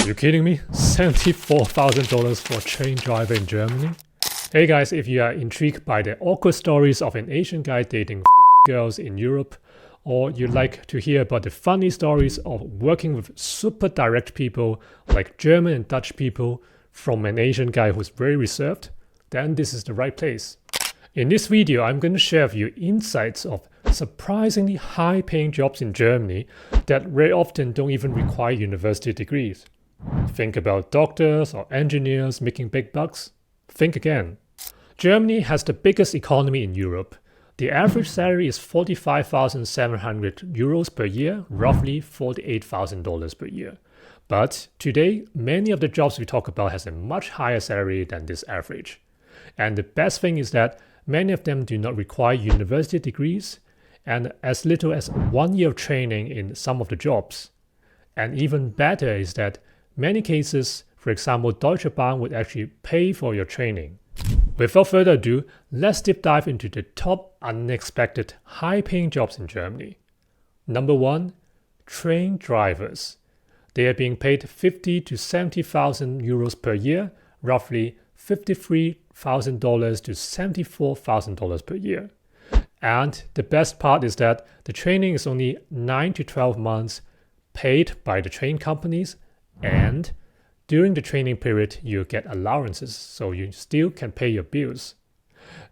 You kidding me? $74,000 for a train driver in Germany? Hey guys, if you are intrigued by the awkward stories of an Asian guy dating 50 girls in Europe, or you like to hear about the funny stories of working with super direct people like German and Dutch people from an Asian guy who's very reserved, then this is the right place. In this video, I'm going to share with you insights of surprisingly high-paying jobs in Germany that very often don't even require university degrees. Think about doctors or engineers making big bucks. Think again. Germany has the biggest economy in Europe. The average salary is 45,700 euros per year, roughly $48,000 per year. But today, many of the jobs we talk about has a much higher salary than this average. And the best thing is that many of them do not require university degrees and as little as 1 year of training in some of the jobs. And even better is that many cases, for example, Deutsche Bahn would actually pay for your training. Without further ado, let's deep dive into the top unexpected high-paying jobs in Germany. Number 1, train drivers. They are being paid 50 to 70,000 euros per year, roughly $53,000 to $74,000 per year. And the best part is that the training is only 9 to 12 months, paid by the train companies, and during the training period, you get allowances, so you still can pay your bills.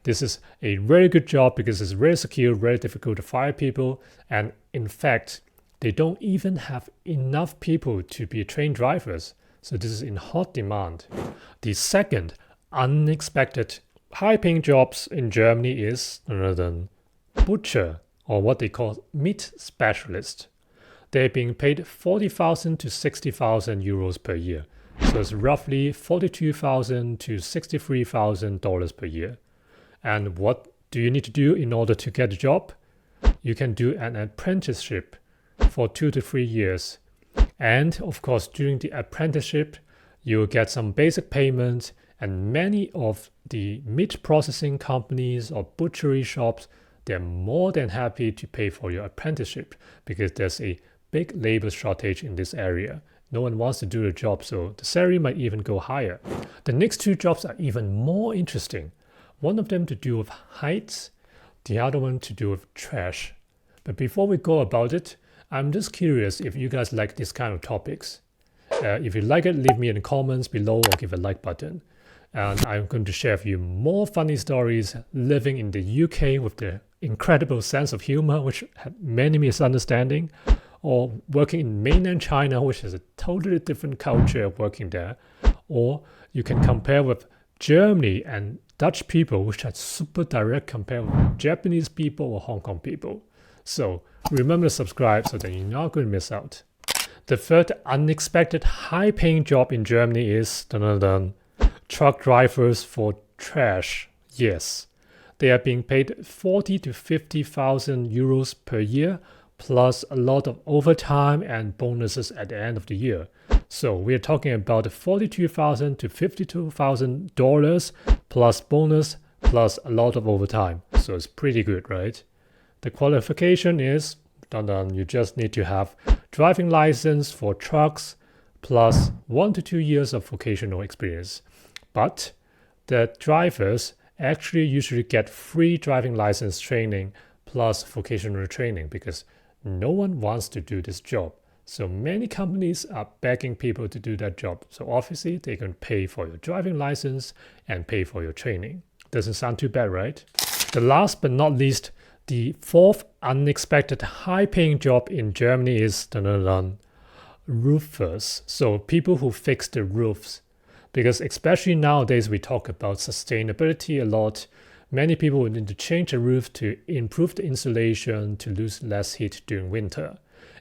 This is a very good job because it's very secure, very difficult to fire people, and in fact, they don't even have enough people to be train drivers, so this is in hot demand. The second unexpected high-paying jobs in Germany is butcher, or what they call meat specialist. They're being paid 40,000 to 60,000 euros per year. So it's roughly $42,000 to $63,000 per year. And what do you need to do in order to get a job? You can do an apprenticeship for 2 to 3 years. And of course, during the apprenticeship, you'll get some basic payments, and many of the meat processing companies or butchery shops, they're more than happy to pay for your apprenticeship because there's a big labor shortage in this area. No one wants to do the job, so the salary might even go higher. The next two jobs are even more interesting. One of them to do with heights, the other one to do with trash. But before we go about it, I'm just curious if you guys like this kind of topics. If you like it, leave me in the comments below or give a like button. And I'm going to share with you more funny stories living in the UK with the incredible sense of humor, which had many misunderstandings, or working in mainland China, which is a totally different culture of working there. Or you can compare with Germany and Dutch people, which are super direct compared with Japanese people or Hong Kong people. So remember to subscribe so that you're not going to miss out. The third unexpected high-paying job in Germany is truck drivers for trash. Yes, they are being paid 40 to 50,000 euros per year, plus a lot of overtime and bonuses at the end of the year. So we're talking about $42,000 to $52,000 plus bonus plus a lot of overtime. So it's pretty good, right? The qualification is, you just need to have driving license for trucks plus 1 to 2 years of vocational experience. But the drivers actually usually get free driving license training plus vocational training because no one wants to do this job. So many companies are begging people to do that job. So obviously they can pay for your driving license and pay for your training. Doesn't sound too bad, right? The last but not least, the fourth unexpected high-paying job in Germany is roofers. So people who fix the roofs. Because especially nowadays we talk about sustainability a lot. Many people will need to change the roof to improve the insulation to lose less heat during winter.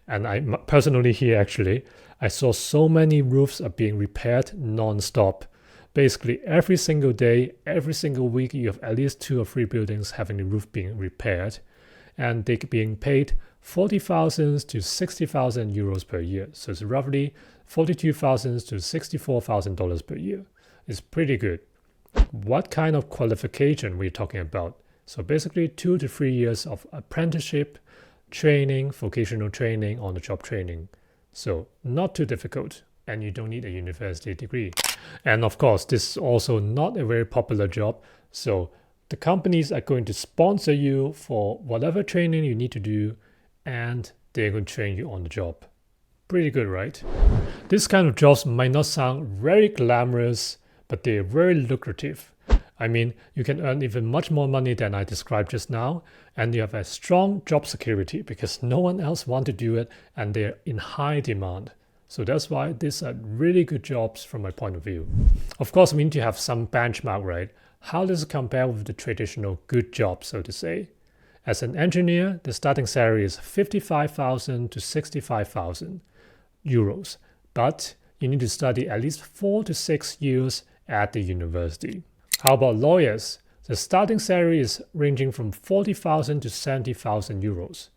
And I personally here actually, I saw so many roofs are being repaired non-stop. Basically every single day, every single week, you have at least 2 or 3 buildings having the roof being repaired. And they're being paid 40,000 to 60,000 euros per year. So it's roughly $42,000 to $64,000 per year. It's pretty good. What kind of qualification we're talking about? So basically 2 to 3 years of apprenticeship, training, vocational training, on-the-job training. So not too difficult. and you don't need a university degree. And of course, this is also not a very popular job. So the companies are going to sponsor you for whatever training you need to do, and they're going to train you on the job. Pretty good, right? This kind of jobs might not sound very glamorous, but they're very lucrative. I mean, you can earn even much more money than I described just now, and you have a strong job security because no one else wants to do it and they're in high demand. So that's why these are really good jobs from my point of view. Of course, we need to have some benchmark, right? How does it compare with the traditional good job, so to say? As an engineer, the starting salary is 55,000 to 65,000 euros, but you need to study at least 4 to 6 years at the university. How about lawyers? The starting salary is ranging from 40,000 to 70,000 euros.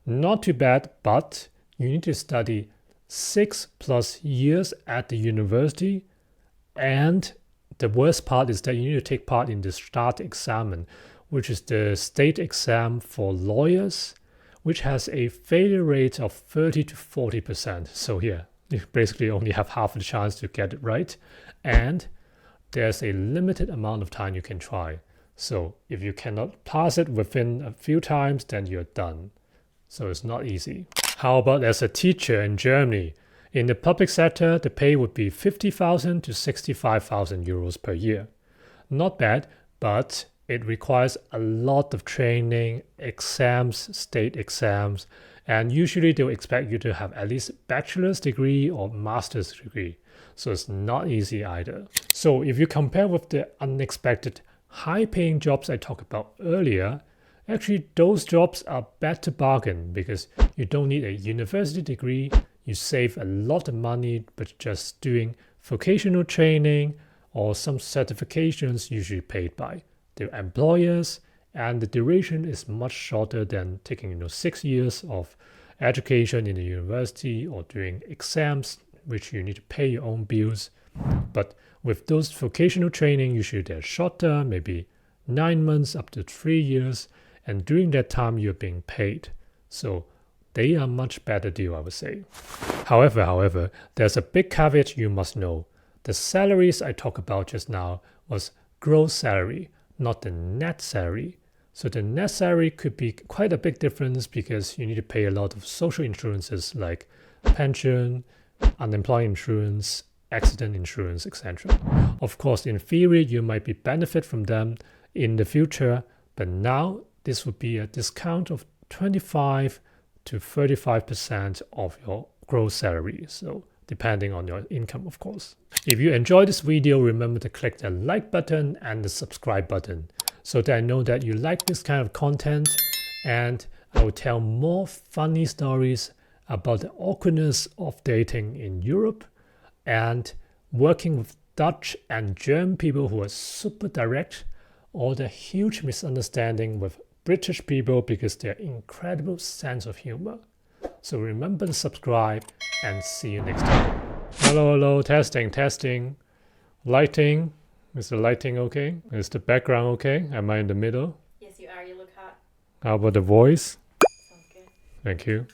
Not too bad, but you need to study 6+ years at the university, and the worst part is that you need to take part in the START examen, which is the state exam for lawyers, which has a failure rate of 30 to 40%. So here, you basically only have half the chance to get it right. And there's a limited amount of time you can try. So if you cannot pass it within a few times, then you're done. So it's not easy. How about as a teacher in Germany? In the public sector, the pay would be 50,000 to 65,000 euros per year. Not bad, but it requires a lot of training, exams, state exams, and usually they'll expect you to have at least a bachelor's degree or master's degree. So it's not easy either. So if you compare with the unexpected high-paying jobs I talked about earlier, actually those jobs are better bargain because you don't need a university degree, you save a lot of money by just doing vocational training or some certifications usually paid by the employers, and the duration is much shorter than taking 6 years of education in the university or doing exams which you need to pay your own bills. But with those vocational training, usually they're shorter, maybe 9 months up to 3 years, and during that time you're being paid. So they are much better deal, I would say. However, there's a big caveat you must know. The salaries I talked about just now was gross salary, not the net salary. So the net salary could be quite a big difference because you need to pay a lot of social insurances like pension, unemployment insurance, accident insurance, etc. Of course, in theory, you might be benefit from them in the future, but now this would be a discount of 25 to 35% of your gross salary. So depending on your income, of course. If you enjoyed this video, remember to click the like button and the subscribe button so that I know that you like this kind of content, and I will tell more funny stories about the awkwardness of dating in Europe and working with Dutch and German people who are super direct, or the huge misunderstanding with British people because their incredible sense of humor. So remember to subscribe and see you next time. Hello, testing. Lighting, is the lighting okay? Is the background okay? Am I in the middle? Yes, you are. You look hot. How about the voice? Sounds good. Thank you.